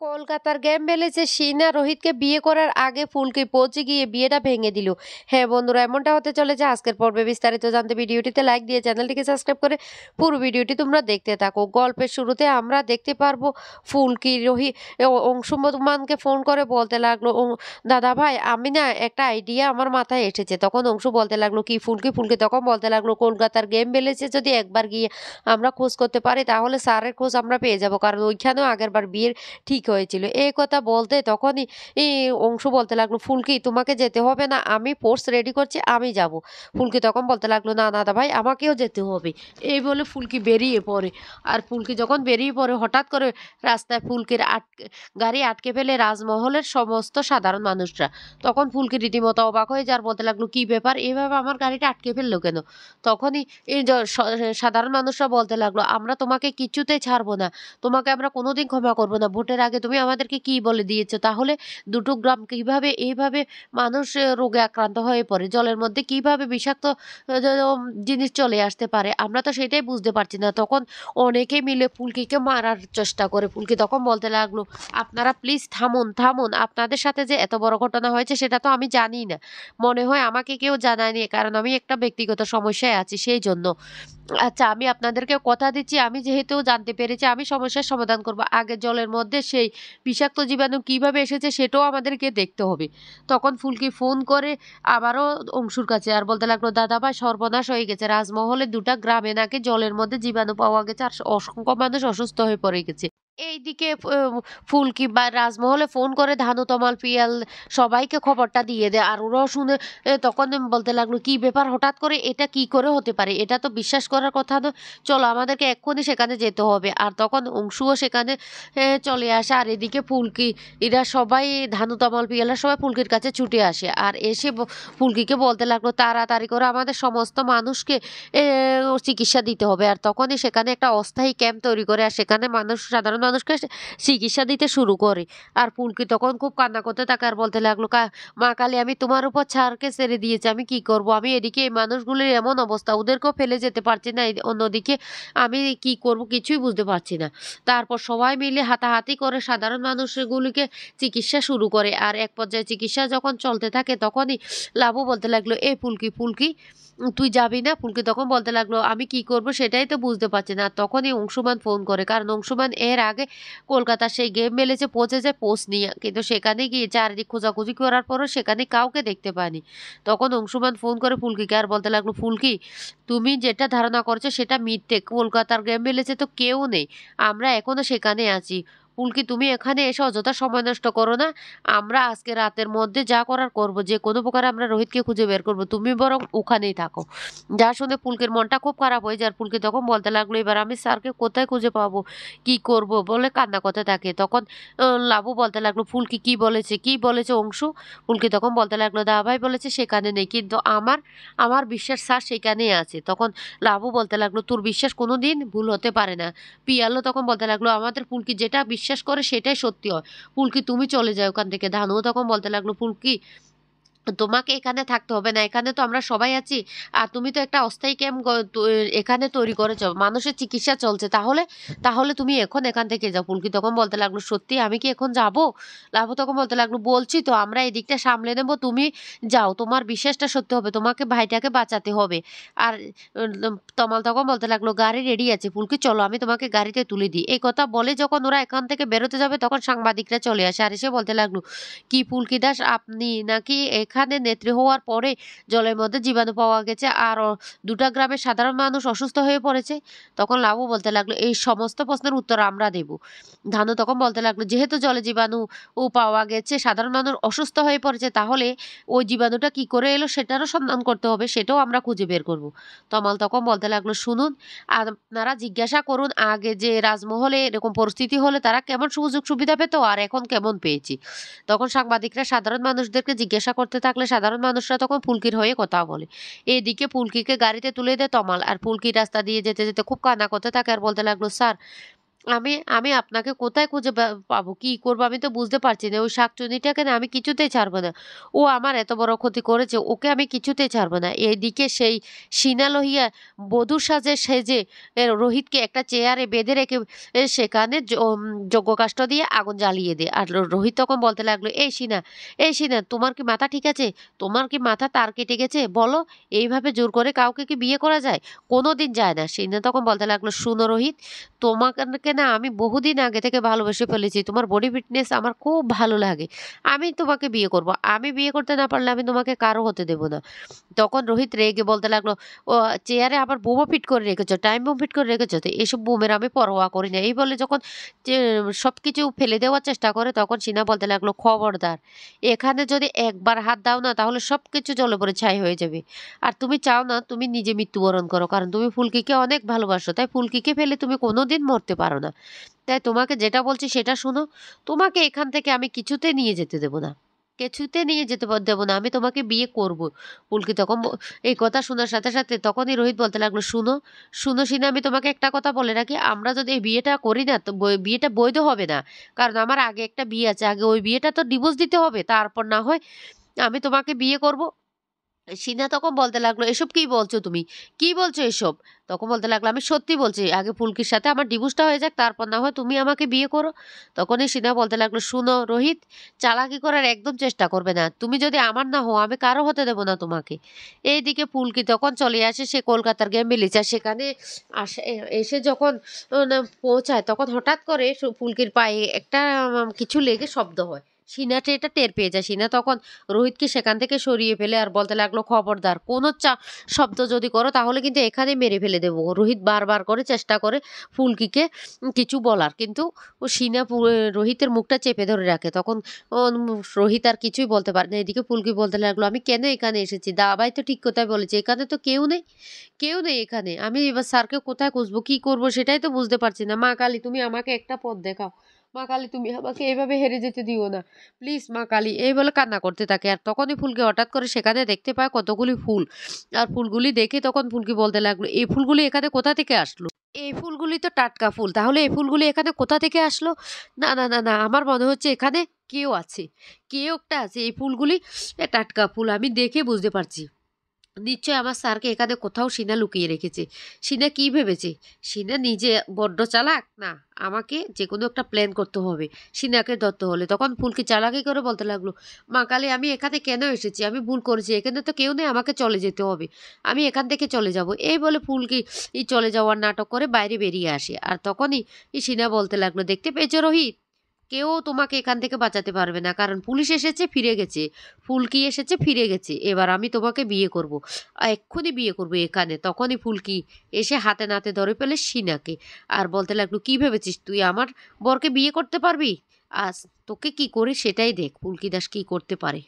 কলকাতার গেম ভ্যালিতে শিনা রোহিতকে বিয়ে করার আগে ফুলকি পৌঁছে গিয়ে বিয়েটা ভেঙে দিল। হ্যাঁ বন্ধুরা, এমনটা হতে চলেছে আজকের পর্বে। বিস্তারিত জানতে ভিডিওটিতে লাইক দিয়ে চ্যানেলটিকে সাবস্ক্রাইব করে পুরো ভিডিওটি তোমরা দেখতে থাকো। গল্পের শুরুতে আমরা দেখতে পারবো ফুলকি অংশুমানকে ফোন করে বলতে লাগলো, দাদা ভাই আমি না একটা আইডিয়া আমার মাথায় এসেছে। তখন অংশু বলতে লাগলো, কি ফুলকি? ফুলকি তখন বলতে লাগলো, কলকাতার গেম ভ্যালিতে যদি একবার গিয়ে আমরা খোঁজ করতে পারি তাহলে স্যারের খোঁজ আমরা পেয়ে যাব, কারণ ওইখানেও আগেরবার বিয়ের ঠিক হয়েছিল। এই কথা বলতে তখনই এই অংশু বলতে লাগলো, ফুলকি তোমাকে যেতে হবে না, আমি পোর্স রেডি করছি, আমি যাব। ফুলকি তখন বলতে লাগলো, না দাদা ভাই আমাকেও যেতে হবে। এই বলে ফুলকি বেরিয়ে পড়ে। আর ফুলকি যখন বেরিয়ে পড়ে হঠাৎ করে রাস্তায় ফুলকির গাড়ি আটকে ফেলে রাজমহলের সমস্ত সাধারণ মানুষরা। তখন ফুলকি রীতিমতো অবাক হয়ে যার বলতে লাগলো, কি ব্যাপার, এইভাবে আমার গাড়িটা আটকে ফেললো কেন? তখনই এই সাধারণ মানুষরা বলতে লাগলো, আমরা তোমাকে কিছুতেই ছাড়বো না, তোমাকে আমরা কোনোদিন ক্ষমা করবো না। ভোটের আগে তুমি আমাদেরকে কি বলে দিয়েছো? তাহলে দুটো গ্রাম কিভাবে এইভাবে মানুষ রোগে আক্রান্ত হয়ে পড়ে, জলের মধ্যে কিভাবে বিষাক্ত জিনিস চলে আসতে পারে, আমরা তো সেটাই বুঝতে পারছি না। তখন অনেকে মিলে ফুলকিকে মারার চেষ্টা করে। ফুলকি তখন বলতে লাগলো, আপনারা প্লিজ থামুন থামুন, আপনাদের সাথে যে এত বড় ঘটনা হয়েছে সেটা তো আমি জানি না, মনে হয় আমাকে কেউ জানায়নি, কারণ আমি একটা ব্যক্তিগত সমস্যায় আছি সেই জন্য। আচ্ছা, আমি আপনাদেরকে কথা দিচ্ছি, আমি যেহেতু জানতে পেরেছি আমি সমস্যার সমাধান করব। আগে জলের মধ্যে সেই বিষাক্ত জীবাণু কিভাবে এসেছে সেটাও আমাদেরকে দেখতে হবে। তখন ফুলকি ফোন করে আবারও অংশুর কাছে আর বলতে লাগলো, দাদা ভাই সর্বনাশ হয়ে গেছে, রাজমহলে দুটা গ্রামে নাকি জলের মধ্যে জীবাণু পাওয়া গেছে আর অসংখ্য মানুষ অসুস্থ হয়ে পড়ে গেছে। এইদিকে ফুলকি বা রাজমহলে ফোন করে ধানু, তমাল, পিয়াল সবাইকে খবরটা দিয়ে দেয়। আর ওরাও শুনে তখন বলতে লাগলো, কি ব্যাপার, হঠাৎ করে এটা কি করে হতে পারে, এটা তো বিশ্বাস করার কথা না, চলো আমাদেরকে এক্ষুনি সেখানে যেতে হবে। আর তখন অংশুও সেখানে চলে আসে। আর এদিকে ফুলকি এরা সবাই ধানু, তমাল, পিয়ালা সবাই ফুলকির কাছে ছুটে আসে আর এসে ফুলকিকে বলতে লাগলো, তাড়াতাড়ি করে আমাদের সমস্ত মানুষকে চিকিৎসা দিতে হবে। আর তখনই সেখানে একটা অস্থায়ী ক্যাম্প তৈরি করে আর সেখানে সাধারণ মানুষকে চিকিৎসা দিতে শুরু করে। আর ফুলকি তখন খুব কান্না করতে থাকে আর বলতে লাগলো, মা কালী আমি তোমার উপর ছাড়কে ছেড়ে দিয়েছি, আমি কি করব, আমি এদিকে এই মানুষগুলির এমন অবস্থা, ওদেরকেও ফেলে যেতে পারছি না, অন্যদিকে আমি কি করব কিছুই বুঝতে পারছি না। তারপর সবাই মিলে হাতাহাতি করে সাধারণ মানুষগুলিকে চিকিৎসা শুরু করে। আর এক পর্যায়ে চিকিৎসা যখন চলতে থাকে তখনই লাবু বলতে লাগলো, এ ফুলকি ফুলকি তুই যাবি না? ফুলকি তখন বলতে লাগলো, আমি কি করব সেটাই তো বুঝতে পারছি না। তখনই অংশুমান ফোন করে, কারণ অংশুমান এর আগে কলকাতার সেই গেম মেলেছে পৌঁছে যায় পোস্ট নিয়ে, কিন্তু সেখানে গিয়ে চারিদিক খোঁজাখুঁজি করার পরও সেখানে কাউকে দেখতে পায়নি। তখন অংশুমান ফোন করে ফুলকিকে আর বলতে লাগলো, ফুলকি তুমি যেটা ধারণা করছো সেটা মিথ্যে, কলকাতার গেম মেলেছে তো কেউ নেই, আমরা এখনো সেখানে আছি। ফুলকি তুমি এখানে এসে অযথা সময় নষ্ট করো না, আমরা আজকে রাতের মধ্যে যা করার করবো, যে কোনো প্রকারে আমরা রোহিতকে খুঁজে বের করবো, তুমি বরং ওখানেই থাকো। যা শুনে ফুলকির মনটা খুব খারাপ হয়ে যায়। আর ফুলকি তখন বলতে লাগলো, এবার আমি স্যারকে কোথায় খুঁজে পাবো, কি করব বলে কান্না করতে থাকে। তখন লাবু বলতে লাগলো, ফুলকি কি বলেছে, কি বলেছে অংশু? ফুলকি তখন বলতে লাগলো, দা ভাই বলেছে সেখানে নেই, কিন্তু আমার আমার বিশ্বাস স্যার সেখানেই আছে। তখন লাবু বলতে লাগলো, তোর বিশ্বাস কোনোদিন ভুল হতে পারে না। পিয়ালো তখন বলতে লাগলো, আমাদের ফুলকি যেটা বিশ্বাস করে সেটাই সত্যি হয়, ফুলকি তুমি চলে যাও ওখান থেকে। ধানু তখন বলতে লাগলো, ফুলকি তোমাকে এখানে থাকতে হবে না, এখানে তো আমরা সবাই আছি। আর তুমি তো একটা অস্থায়ী ক্যাম্প এখানে তৈরি করেছো, মানুষের চিকিৎসা চলছে, তাহলে তাহলে তুমি এখন এখান থেকে যাও। ফুলকি তখন বলতে লাগলো, সত্যি আমি কি এখন যাব? লাবু তখন বলতে লাগলো, বলছি তো আমরা এই দিকটা সামলে নেবো, তুমি যাও, তোমার বিশ্বাসটা সত্যি হবে, তোমাকে ভাইটাকে বাঁচাতে হবে। আর তমাল তখন বলতে লাগলো, গাড়ি রেডি আছে ফুলকি, চলো আমি তোমাকে গাড়িতে তুলে দিই। এই কথা বলে যখন ওরা এখান থেকে বেরোতে যাবে তখন সাংবাদিকরা চলে আসে আর এসে বলতে লাগলো, কি ফুলকি দাস, আপনি নাকি এখানে নেত্রী হওয়ার পরে জলের মধ্যে জীবাণু পাওয়া গেছে আর দুটা গ্রামের সাধারণ মানুষ অসুস্থ হয়ে পড়েছে? তখন লাবু বলতে লাগলো, এই সমস্ত প্রশ্নের উত্তর আমরা দেব। ধানু তখন বলতে লাগলো, যেহেতু জলে জীবাণু পাওয়া গেছে, সাধারণ মানুষ অসুস্থ হয়ে পড়েছে, তাহলে ওই জীবাণুটা কি করে এলো সেটারও সন্ধান করতে হবে, সেটাও আমরা খুঁজে বের করব। তমাল তখন বলতে লাগলো, শুনুন, আপনারা জিজ্ঞাসা করুন আগে যে রাজমহলে এরকম পরিস্থিতি হলে তারা কেমন সুযোগ সুবিধা পেত আর এখন কেমন পেয়েছি। তখন সাংবাদিকরা সাধারণ মানুষদেরকে জিজ্ঞাসা করতে থাকলে সাধারণ মানুষরা তখন ফুলকির হয়ে কথা বলে। এদিকে ফুলকিকে গাড়িতে তুলে দেয় তমাল। আর ফুলকি রাস্তা দিয়ে যেতে যেতে খুব কান্না করতে থাকে আর বলতে লাগলো, স্যার আমি আমি আপনাকে কোথায় খুঁজে পাবো? কি করবো আমি তো বুঝতে পারছি না। ওই শাকচুন্নিটাকে না আমি কিছুতেই ছাড়বো না। ও আমার এত বড় ক্ষতি করেছে, ওকে আমি কিছুতেই ছাড়বো না। এদিকে সেই শিনা লহিয়া বধূর সাজে সেজে রোহিতকে একটা চেয়ারে বেঁধে রেখে সেখানে যজ্ঞ কাষ্ঠ দিয়ে আগুন জ্বালিয়ে দেয়। আর রোহিত তখন বলতে লাগলো, এই শিনা তোমার কি মাথা ঠিক আছে? তোমার কি মাথা তার কেটে গেছে? বলো, এইভাবে জোর করে কাউকে কি বিয়ে করা যায়? কোনোদিন যায় না। শিনা তখন বলতে লাগলো, শুনো রোহিত, তোমাকে না আমি বহুদিন আগে থেকে ভালোবেসে ফেলেছি। তোমার বডি ফিটনেস আমার খুব ভালো লাগে। আমি তোমাকে বিয়ে করব। আমি বিয়ে করতে না পারলে আমি তোমাকে কারো হতে দেব না। তখন রোহিত রেগে বলতে লাগলো, "ও চেয়ারে আবার বোমও ফিট করে রেখেছো, টাইম বোম ফিট করে রেখেছো তো? এসব বোমের আমি পরোয়া করি না।" এই বলে যখন যে সবকিছু ফেলে দেওয়ার চেষ্টা করে তখন সিনা বলতে লাগলো, "খবরদার! এখানে যদি একবার হাত দাও না তাহলে সবকিছু জ্বলে পুড়ে ছাই হয়ে যাবে। আর তুমি চাও না তুমি নিজে মৃত্যুবরণ করো। কারণ তুমি ফুলকিকে অনেক ভালোবাসো। তাই ফুলকিকে ফেলে তুমি কোনোদিন মরতে পারো না। তাই তোমাকে যেটা বলছি সেটা শোনো। তোমাকে এখান থেকে আমি কিছুতে নিয়ে যেতে দেব না। কিছুতে নিয়ে যেতে দেব না। আমি তোমাকে বিয়ে করব।" ফুলকি তখন এই কথা শোনার সাথে, সাথে তখনই রোহিত বলতে লাগলো, "শুনো শিনা, আমি তোমাকে একটা কথা বলে রাখি। আমরা যদি এই বিয়েটা করি না তো বিয়েটা বৈধ হবে না। কারণ আমার আগে একটা বিয়ে আছে। আগে ওই বিয়েটা তো ডিভোর্স দিতে হবে। তারপর না হয় আমি তোমাকে বিয়ে করব।" সিনা তখন বলতে লাগলো, "এসব কি বলছো তুমি? কি বলছো এসব?" তখন বলতে লাগলো, "আমি সত্যি বলছি। আগে ফুলকির সাথে আমার ডিভোর্সটা হয়ে যাক, তারপর না হয় তুমি আমাকে বিয়ে করো।" তখনই সিনা বলতে লাগলো, "শুনো রোহিত, চালাকি করার একদম চেষ্টা করবে না। তুমি যদি আমার না হও, আমি কারো হতে দেব না তোমাকে।" এইদিকে ফুলকি তখন চলে আসে সে কলকাতার গেমবিলিচা। সেখানে এসে যখন পৌঁছায় তখন হঠাৎ করে ফুলকির পায়ে একটা কিছু লেগে শব্দ হয়। সিনা এটা টের পেয়ে যায়। সিনা তখন রোহিতকে সেখান থেকে সরিয়ে ফেলে আর বলতে লাগলো, "খবরদার! কোনো শব্দ যদি করো তাহলে কিন্তু এখানেই মেরে ফেলে দেবো।" রোহিত বারবার করে চেষ্টা করে ফুলকিকে কিছু বলার। কিন্তু ও সিনা রোহিতের মুখটা চেপে ধরে রাখে। তখন রোহিত আর কিছুই বলতে পারে না। এদিকে ফুলকি বলতে লাগলো, "আমি কেন এখানে এসেছি? দাবাই তো ঠিক কথাই বলেছে। এখানে তো কেউ নেই। কেউ নেই এখানে। আমি এবার স্যারকে কোথায় খুঁজবো? কি করবো? সেটাই তো বুঝতে পারছি না। মা কালী, তুমি আমাকে একটা পথ দেখাও। মা কালী, তুমি আমাকে এভাবে হেরে যেতে দিও না। প্লিজ মা কালী।" এই বলে কান্না করতে থাকে। আর তখনই ফুলকি হঠাৎ করে সেখানে দেখতে পায় কতগুলি ফুল। আর ফুলগুলি দেখে তখন ফুলকি বলতে লাগলো, "এই ফুলগুলি এখানে কোথা থেকে আসলো? এই ফুলগুলি তো টাটকা ফুল। তাহলে এই ফুলগুলি এখানে কোথা থেকে আসলো? না, না, না, না, আমার মনে হচ্ছে এখানে কেউ আছে। কেউ একটা আছে। এই ফুলগুলি টাটকা ফুল। আমি দেখে বুঝতে পারছি। নিশ্চয়ই আমার স্যারকে এখানে কোথাও সিনা লুকিয়ে রেখেছে। সিনা কি ভেবেছে? সিনা নিজে বড্ড চালাক? না, আমাকে যেকোনো একটা প্ল্যান করতে হবে সিনাকে ধরতে হলে। তখন ফুলকি চালাকি করে বলতে লাগলো, "মা কালী, আমি এখানে কেন এসেছি? আমি ভুল করেছি। এখানে তো কেউ নেই, আমাকে চলে যেতে হবে। আমি এখান থেকে চলে যাব।" এই বলে ফুলকি চলে যাওয়ার নাটক করে বাইরে বেরিয়ে আসে। আর তখনই সিনা বলতে লাগলো, "দেখতে পেয়েছো রোহিত? কেউ তোমাকে এখান থেকে বাঁচাতে পারবে না। কারণ পুলিশ এসেছে, ফিরে গেছে। ফুলকি এসেছে, ফিরে গেছে। এবার আমি তোমাকে বিয়ে করব। এক্ষুনি বিয়ে করব এখানে।" তখনই ফুলকি এসে হাতে নাতে ধরে ফেলে শিনাকে। আর বলতে লাগলো, "কি ভেবেছিস তুই আমার বরকে বিয়ে করতে পারবি? আজ তোকে কি করি সেটাই দেখ ফুলকি দাস কি করতে পারে।"